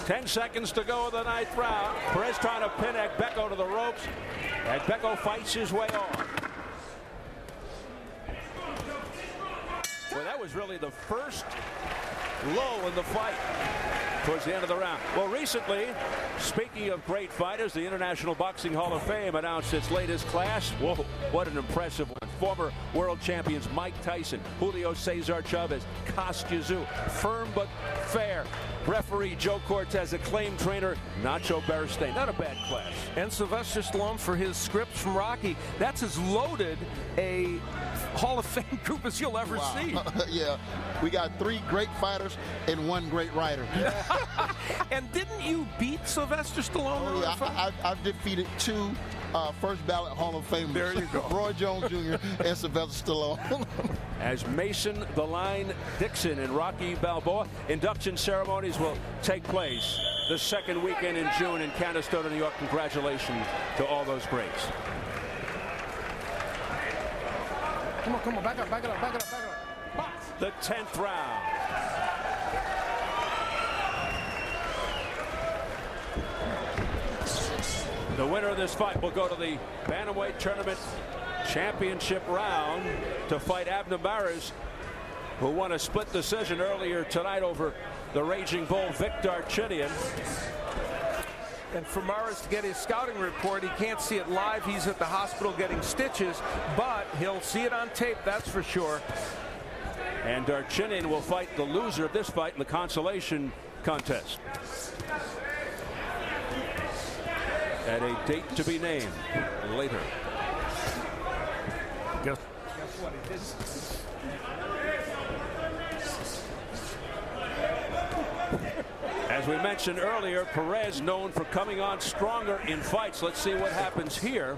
Ten seconds to go in the ninth round. Perez trying to pin Agbeko to the ropes. Agbeko fights his way on. Well, that was really the first low in the fight towards the end of the round. Well, recently, speaking of great fighters, the International Boxing Hall of Fame announced its latest class. Whoa, what an impressive one. Former world champions Mike Tyson, Julio Cesar Chavez, Kostya Tszyu, firm but fair. Referee Joe Cortez, acclaimed trainer Nacho Beristain. Not a bad class. And Sylvester Stallone for his scripts from Rocky. That's as loaded a Hall of Fame group as you'll ever see. Yeah, we got 3 great fighters and 1 great writer. And didn't you beat Sylvester Stallone? Oh, yeah, I've defeated 2 first ballot Hall of Famers. There you go. Roy Jones Jr. and Sylvester Stallone. As Mason the Line Dixon and Rocky Balboa, induction ceremonies will take place the second weekend in June in Canastota, New York. Congratulations to all those greats. Come on, back up. Box. The 10th round. The winner of this fight will go to the Bantamweight Tournament Championship round to fight Abner Mares, who won a split decision earlier tonight over the Raging Bull Vic Darchinyan. And for Mares to get his scouting report, he can't see it live. He's at the hospital getting stitches, but he'll see it on tape, that's for sure. And Darchinyan will fight the loser of this fight in the consolation contest at a date to be named later. Guess what he did? As we mentioned earlier, Perez known for coming on stronger in fights. Let's see what happens here.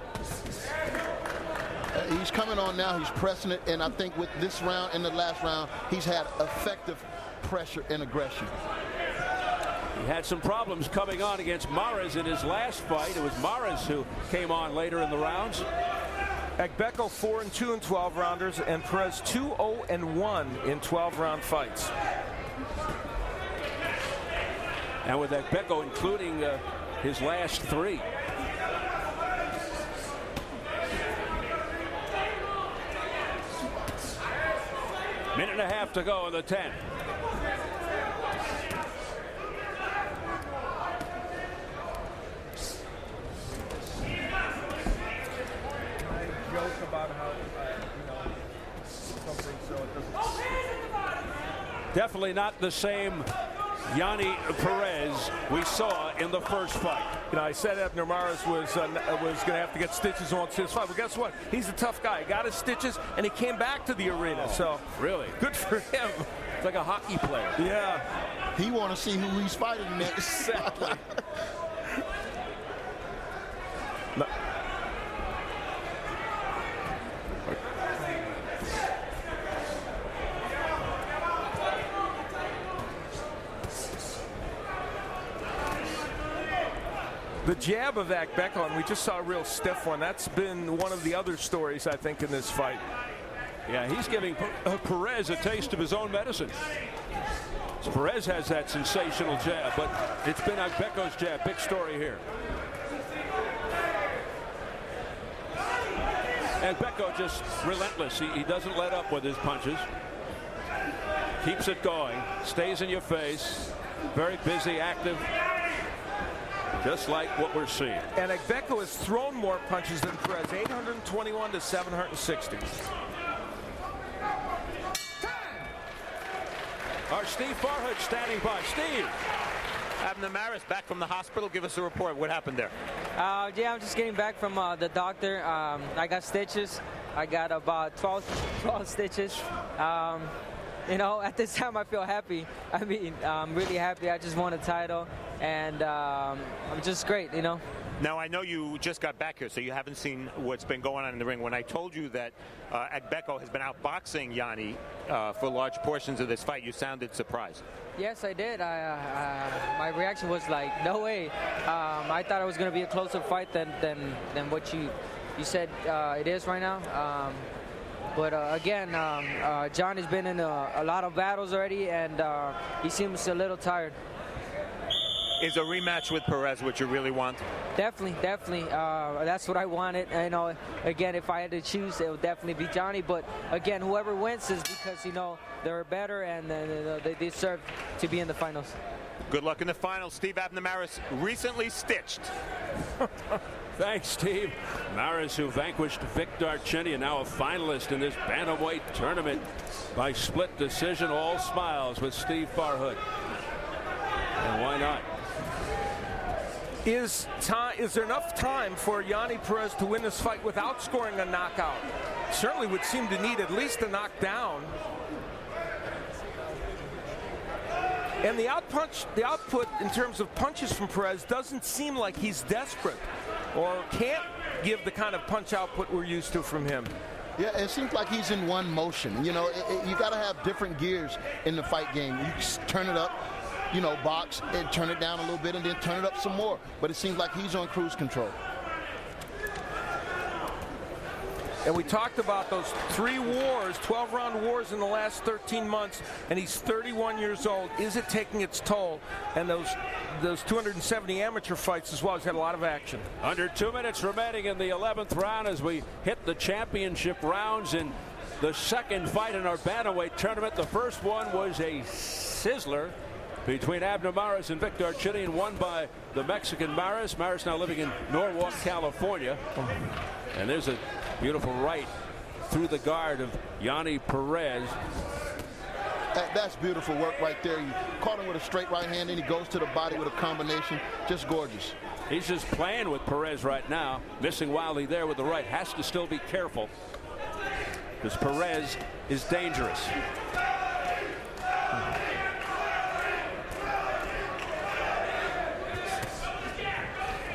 He's coming on now. He's pressing it. And I think with this round and the last round, he's had effective pressure and aggression. He had some problems coming on against Mares in his last fight. It was Mares who came on later in the rounds. Agbeko 4-2 in 12 rounders, and Perez 2-0-1 in 12-round fights. And with Agbeko including his last 3. Minute and a half to go in the 10th. Joke about how, something so it doesn't. Definitely not the same Yonnhy Perez we saw in the first fight. You know, I said Abner Mares was going to have to get stitches on his fight. Well, guess what? He's a tough guy. He got his stitches, and he came back to the arena. So really good for him. It's like a hockey player. Yeah. He want to see who he's fighting next. Exactly. No. The jab of Agbeko, and we just saw a real stiff one. That's been one of the other stories, I think, in this fight. Yeah, he's giving Perez a taste of his own medicine. So Perez has that sensational jab, but it's been Agbeko's jab. Big story here. Agbeko just relentless. He doesn't let up with his punches. Keeps it going. Stays in your face. Very busy, active. Just like what we're seeing. And Agbeko has thrown more punches than Perez, 821 to 760. Our Steve Farhood standing by. Steve. Abner Mares back from the hospital. Give us a report. What happened there? Yeah, I'm just getting back from the doctor. I got stitches. I got about 12 stitches. You know, at this time I feel happy. I mean, I'm really happy. I just won a title, and I'm just great, you know. Now, I know you just got back here, so you haven't seen what's been going on in the ring. When I told you that Agbeko has been outboxing Yonnhy for large portions of this fight, you sounded surprised. Yes, I did. My reaction was like, no way. I thought it was going to be a closer fight than what you said it is right now. But again, John has been in a lot of battles already, and he seems a little tired. Is a rematch with Perez what you really want? Definitely. That's what I wanted. You know, again, if I had to choose, it would definitely be Johnny. But again, whoever wins is because, you know, they're better and they deserve to be in the finals. Good luck in the finals. Steve Abner-Maris recently stitched. Thanks, Steve. Maris, who vanquished Victor Chinny, and now a finalist in this bantamweight tournament by split decision. All smiles with Steve Farhood. And why not? Is there enough time for Yonnhy Perez to win this fight without scoring a knockout? Certainly would seem to need at least a knockdown. And the output in terms of punches from Perez doesn't seem like he's desperate or can't give the kind of punch output we're used to from him. Yeah, it seems like he's in one motion. You know, you got to have different gears in the fight game. You just turn it up, you know, box and turn it down a little bit and then turn it up some more. But it seems like he's on cruise control. And we talked about those 3 wars, 12-round wars in the last 13 months, and he's 31 years old. Is it taking its toll? And those 270 amateur fights as well. He's had a lot of action. Under 2 minutes remaining in the 11th round as we hit the championship rounds in the second fight in our bantamweight tournament. The first one was a sizzler between Abner-Maris and Victor Chinny, and won by the Mexican Maris. Maris now living in Norwalk, California. And there's a beautiful right through the guard of Yonnhy Perez. That's beautiful work right there. You caught him with a straight right hand, and he goes to the body with a combination. Just gorgeous. He's just playing with Perez right now. Missing wildly there with the right. Has to still be careful because Perez is dangerous.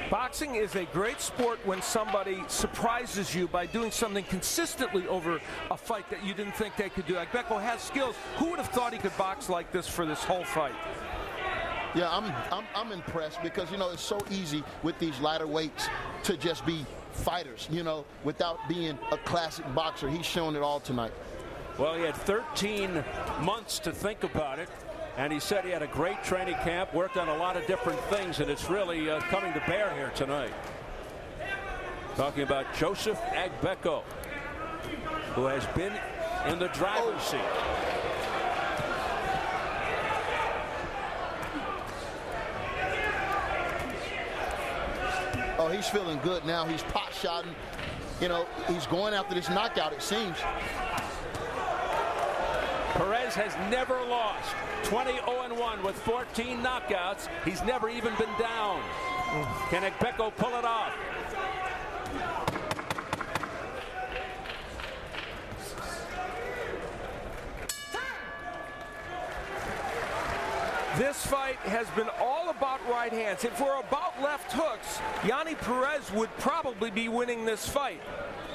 Boxing is a great sport when somebody surprises you by doing something consistently over a fight that you didn't think they could do. Agbeko has skills. Who would have thought he could box like this for this whole fight? Yeah, I'm impressed because, you know, it's so easy with these lighter weights to just be fighters, you know, without being a classic boxer. He's shown it all tonight. Well, he had 13 months to think about it. And he said he had a great training camp, worked on a lot of different things, and it's really coming to bear here tonight. Talking about Joseph Agbeko, who has been in the driver's seat. Oh, he's feeling good now. He's pot-shotting. You know, he's going after this knockout, it seems. Perez has never lost. 20-0-1 with 14 knockouts. He's never even been down. Can Agbeko pull it off? This fight has been all about right hands. If we're about left hooks, Yonnhy Perez would probably be winning this fight.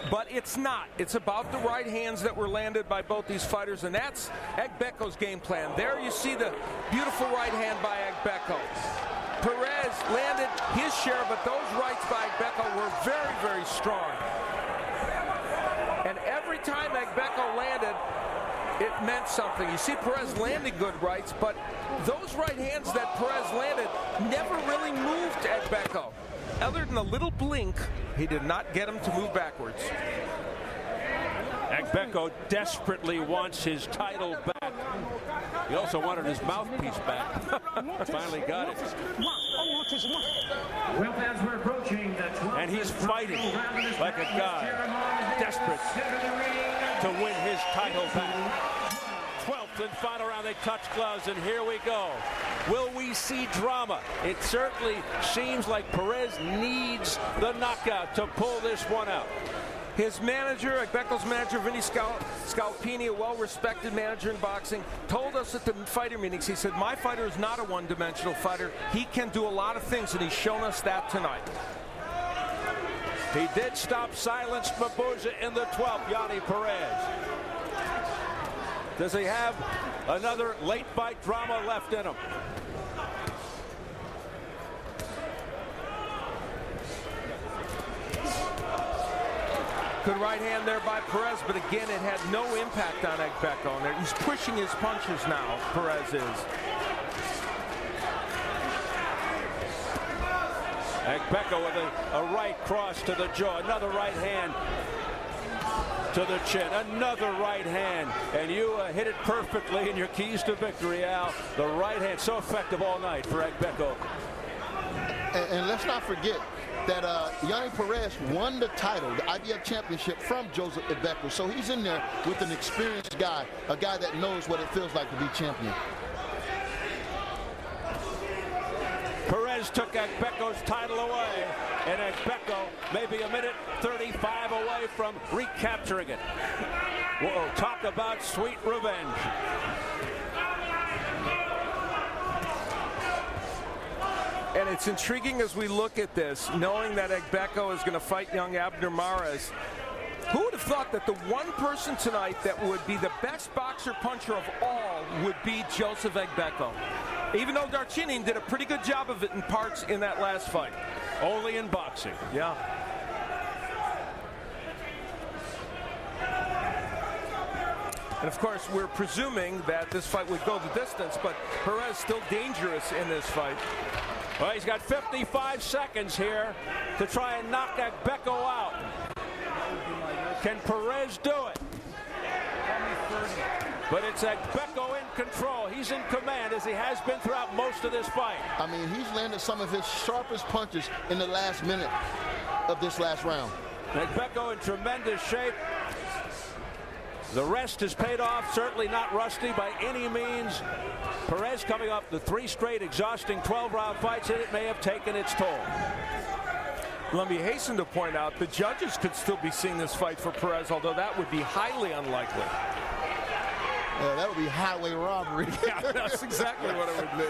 But it's not. It's about the right hands that were landed by both these fighters, and that's Agbeko's game plan. There you see the beautiful right hand by Agbeko. Perez landed his share, but those rights by Agbeko were very, very strong. And every time Agbeko landed, it meant something. You see Perez landing good rights, but those right hands that Perez landed never really moved Agbeko. Other than a little blink, he did not get him to move backwards. Agbeko desperately wants his title back. He also wanted his mouthpiece back. Finally got it. And he's fighting like a guy desperate to win his title back. 12th gentlemen, final round. They touch gloves, and here we go. Will we see drama? It certainly seems like Perez needs the knockout to pull this one out. His manager, Agbeko's manager, Vinny Scalpini, a well-respected manager in boxing, told us at the fighter meetings, he said, my fighter is not a one-dimensional fighter. He can do a lot of things, and he's shown us that tonight. He did stop Silence Mabuza in the 12th, Yonnhy Perez. Does he have another late fight drama left in him? Good right hand there by Perez, but again, it had no impact on Agbeko. He's pushing his punches now, Perez is. Agbeko with a right cross to the jaw, another right hand to the chin, another right hand, and you hit it perfectly in your keys to victory, Al. The right hand, so effective all night for Agbeko. And let's not forget that Yonnhy Perez won the title, the IBF championship, from Joseph Agbeko. So he's in there with an experienced guy, a guy that knows what it feels like to be champion. Perez took Agbeko's title away, and Agbeko maybe a minute 35 away from recapturing it. Whoa, talk about sweet revenge. And it's intriguing as we look at this, knowing that Agbeko is going to fight young Abner Mares. Who would have thought that the one person tonight that would be the best boxer puncher of all would be Joseph Agbeko? Even though Darchinyan did a pretty good job of it in parts in that last fight. Only in boxing. Yeah. And of course, we're presuming that this fight would go the distance, but Perez still dangerous in this fight. Well, he's got 55 seconds here to try and knock Agbeko out. Can Perez do it? But it's Agbeko in control. He's in command, as he has been throughout most of this fight. I mean, he's landed some of his sharpest punches in the last minute of this last round. Agbeko in tremendous shape. The rest has paid off, certainly not rusty by any means. Perez coming up the 3 straight exhausting 12-round fights, and it may have taken its toll. Let me hasten to point out the judges could still be seeing this fight for Perez, although that would be highly unlikely. Yeah, that would be highway robbery. Yeah, that's exactly what it would be.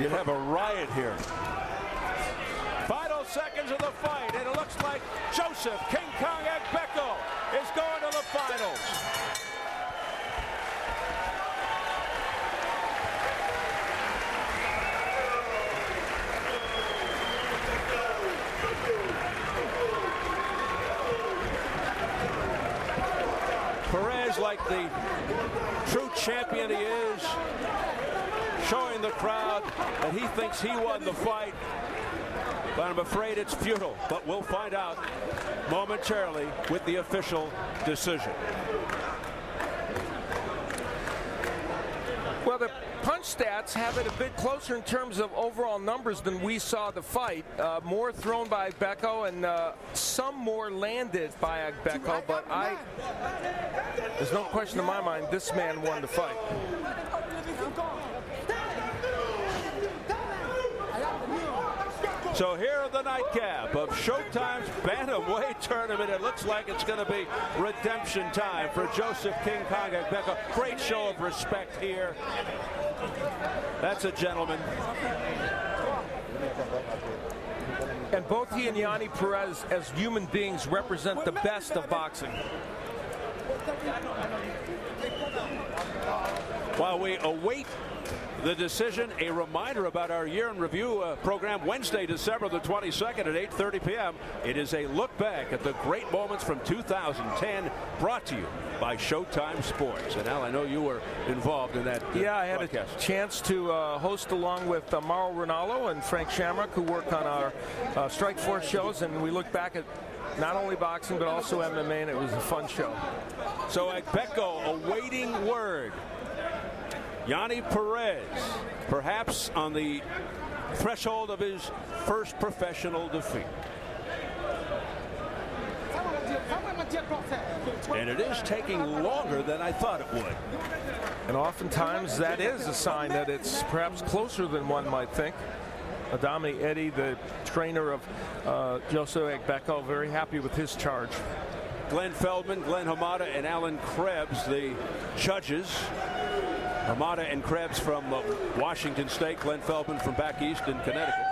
You'd have a riot here. Final seconds of the fight, and it looks like Joseph King Kong Agbeko is going to the finals. Perez, like the true champion he is, showing the crowd that he thinks he won the fight. But I'm afraid it's futile. But we'll find out momentarily with the official decision. Well, the punch stats have it a bit closer in terms of overall numbers than we saw the fight. More thrown by Agbeko and some more landed by Agbeko, but there's no question in my mind this man won the fight. So here are the nightcap of Showtime's Bantamweight tournament. It looks like it's going to be redemption time for Joseph King Kong Agbeko. Great show of respect here. That's a gentleman. And both he and Yonnhy Perez, as human beings, represent the best of boxing. While we await the decision, a reminder about our year in review program Wednesday, December the 22nd at 8:30 p.m. It is a look back at the great moments from 2010, brought to you by Showtime Sports. And Al, I know you were involved in that. Yeah, I had a chance to host along with Mauro Ronaldo and Frank Shamrock, who work on our Strikeforce shows, and we look back at not only boxing but also MMA, and it was a fun show. So Agbeko awaiting word. Yonnhy Perez, perhaps on the threshold of his first professional defeat. And it is taking longer than I thought it would. And oftentimes that is a sign that it's perhaps closer than one might think. Adami Eddy, the trainer of Joseph Agbeko, very happy with his charge. Glenn Feldman, Glenn Hamada, and Alan Krebs, the judges. Hamada and Krebs from Washington State, Glenn Feldman from back east in Connecticut.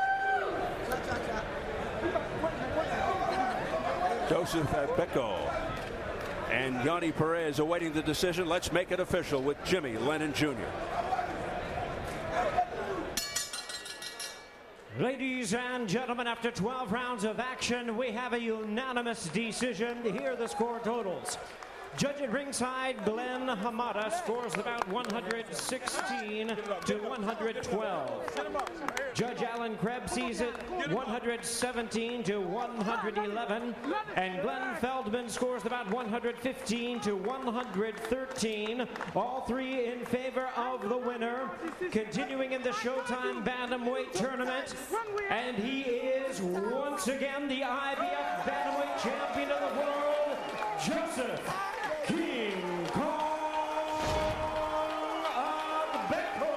Joseph Agbeko and Yonnhy Perez awaiting the decision. Let's make it official with Jimmy Lennon Jr. Ladies and gentlemen, after 12 rounds of action, we have a unanimous decision. Here are the score totals. Judge at ringside, Glenn Hamada scores the bout 116 to 112. Judge Alan Krebs sees it 117 to 111. And Glenn Feldman scores the bout 115 to 113. All three in favor of the winner. Continuing in the Showtime Bantamweight tournament. And he is once again the IBF Bantamweight champion of the world, Joseph King Kong Agbeko.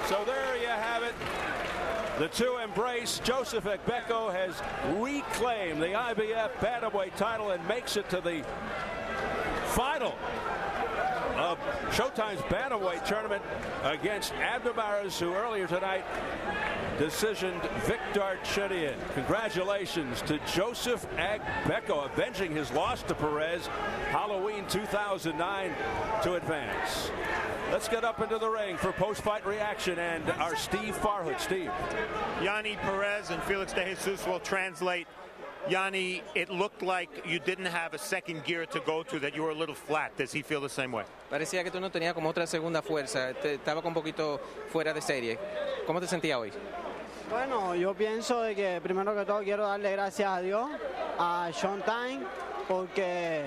So there you have it. The two embrace. Joseph Agbeko has reclaimed the IBF Bantamweight title and makes it to the final of Showtime's Bantamweight tournament against Abdamaris, who earlier tonight decisioned Victor Chedian. Congratulations to Joseph Agbeko, avenging his loss to Perez, Halloween 2009, to advance. Let's get up into the ring for post-fight reaction and our Steve Farhood. Steve. Yonnhy, Perez, and Felix de Jesus will translate. Yonnhy, it looked like you didn't have a second gear to go to, that you were a little flat. Does he feel the same way? Parecía que tú no tenías como otra segunda fuerza, estaba con un poquito fuera de serie. ¿Cómo te sentías hoy? Bueno, yo pienso de que primero que todo quiero darle gracias a Dios, a Showtime, porque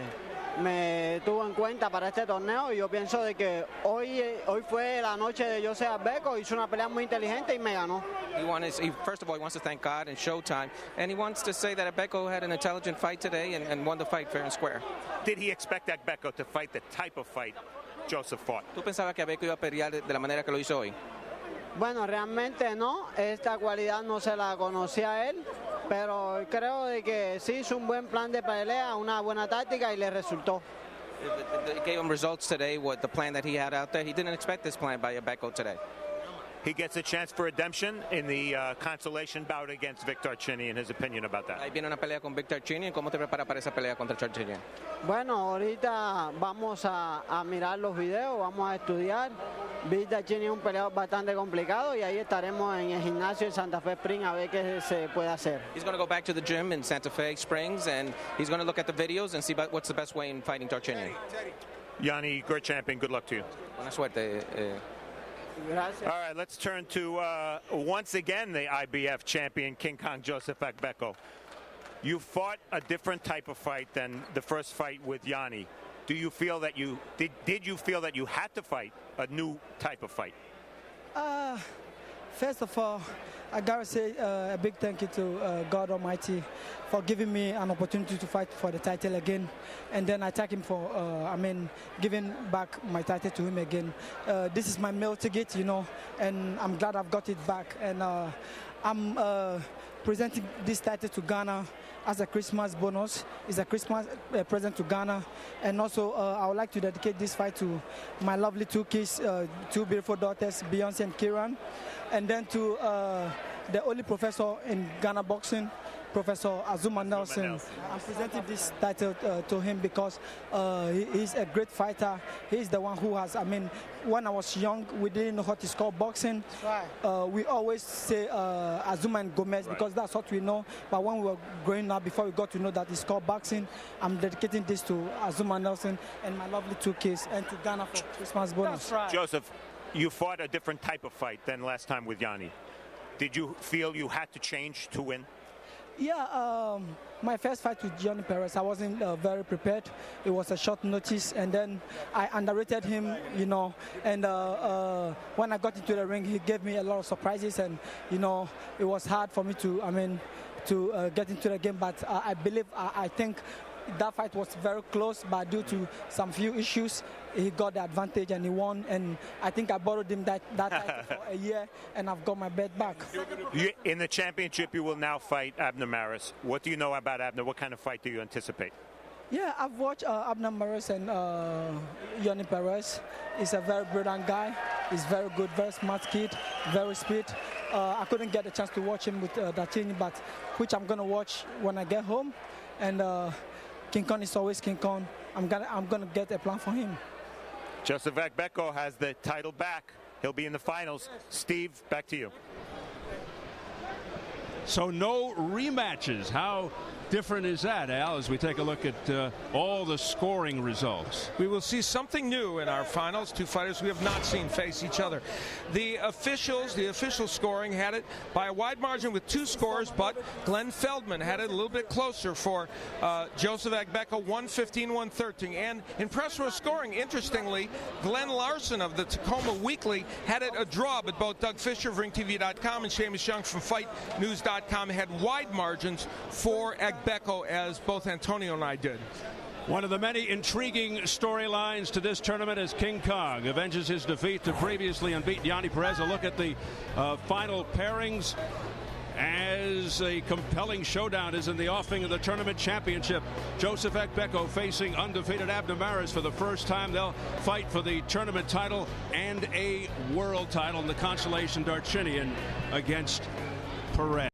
me tuvo en cuenta para este torneo, y yo pienso de que hoy fue la noche de Joseph Agbeko, hizo una pelea muy inteligente y me ganó. First of all, he wants to thank God and Showtime, and he wants to say that Agbeko had an intelligent fight today and won the fight fair and square. Did he expect Agbeko to fight the type of fight Joseph fought? ¿Tú pensabas que Agbeko iba a pelear de la manera que lo hizo hoy? Bueno, realmente no, esta cualidad no se la conocía a él, pero creo de que sí hizo un buen plan de pelea, una buena táctica y le resultó. It gave him results today, what the plan that he had out there. He didn't expect this plan by Agbeko today. He gets a chance for redemption in the consolation bout against Victor Chedian. His opinion about that? Ahí viene una pelea con Victor Chedian. ¿Cómo te preparas para esa pelea contra Chedian? Bueno, ahorita vamos a mirar los videos, vamos a estudiar. Victor Chedian es un peleador bastante complicado y ahí estaremos en el gimnasio en Santa Fe Springs a ver qué se puede hacer. He's going to go back to the gym in Santa Fe Springs and he's going to look at the videos and see what's the best way in fighting Chedian. Yonnhy, great champion. Good luck to you. Buena suerte. All right, let's turn to once again the IBF champion, King Kong Joseph Agbeko. You fought a different type of fight than the first fight with Yonnhy. Do you feel that you did you feel that you had to fight a new type of fight? First of all, I gotta say a big thank you to God Almighty for giving me an opportunity to fight for the title again, and then I thank Him for giving back my title to Him again. This is my meal ticket, you know, and I'm glad I've got it back, and I'm presenting this title to Ghana as a Christmas bonus. It's a Christmas present to Ghana, and also I would like to dedicate this fight to my lovely two kids, two beautiful daughters, Beyonce and Kiran, and then to the only professor in Ghana boxing, Professor Azuma Nelson. I'm presenting this title to him because he's a great fighter. He's the one who has, when I was young, we didn't know how to score boxing. Right. We always say Azuma and Gomez because that's what we know. But when we were growing up, before we got to know that it's called boxing, I'm dedicating this to Azuma Nelson and my lovely two kids and to Ghana for Christmas bonus. That's right. Joseph, you fought a different type of fight than last time with Yonnhy. Did you feel you had to change to win? Yeah, my first fight with Yonnhy Perez, I wasn't very prepared. It was a short notice, and then I underrated him, you know. And when I got into the ring, he gave me a lot of surprises, and you know, it was hard for me to, to get into the game. But I think that fight was very close, but due to some few issues, he got the advantage and he won. And I think I borrowed him that title for a year, and I've got my bet back. In the championship, you will now fight Abner Maris. What do you know about Abner? What kind of fight do you anticipate? Yeah, I've watched Abner Maris and Yonnhy Perez. He's a very brilliant guy. He's very good, very smart kid, very speed. I couldn't get a chance to watch him with Datini, but which I'm gonna watch when I get home. And King Kong is always King Kong. I'm gonna get a plan for him. Joseph Agbeko has the title back. He'll be in the finals. Steve, back to you. So no rematches. How different is that, Al, as we take a look at all the scoring results? We will see something new in our finals. Two fighters we have not seen face each other. The official scoring had it by a wide margin with 2 scores, but Glenn Feldman had it a little bit closer for Joseph Agbeko, 115-113. And in press row scoring, interestingly, Glenn Larson of the Tacoma Weekly had it a draw, but both Doug Fisher of RingTV.com and Seamus Young from FightNews.com had wide margins for Agbeko, as both Antonio and I did. One of the many intriguing storylines to this tournament as King Kong avenges his defeat to previously unbeaten Yonnhy Perez. A look at the final pairings as a compelling showdown is in the offing of the tournament championship. Joseph Agbeko facing undefeated Abner Maris for the first time. They'll fight for the tournament title and a world title in the consolation Darchinian against Perez.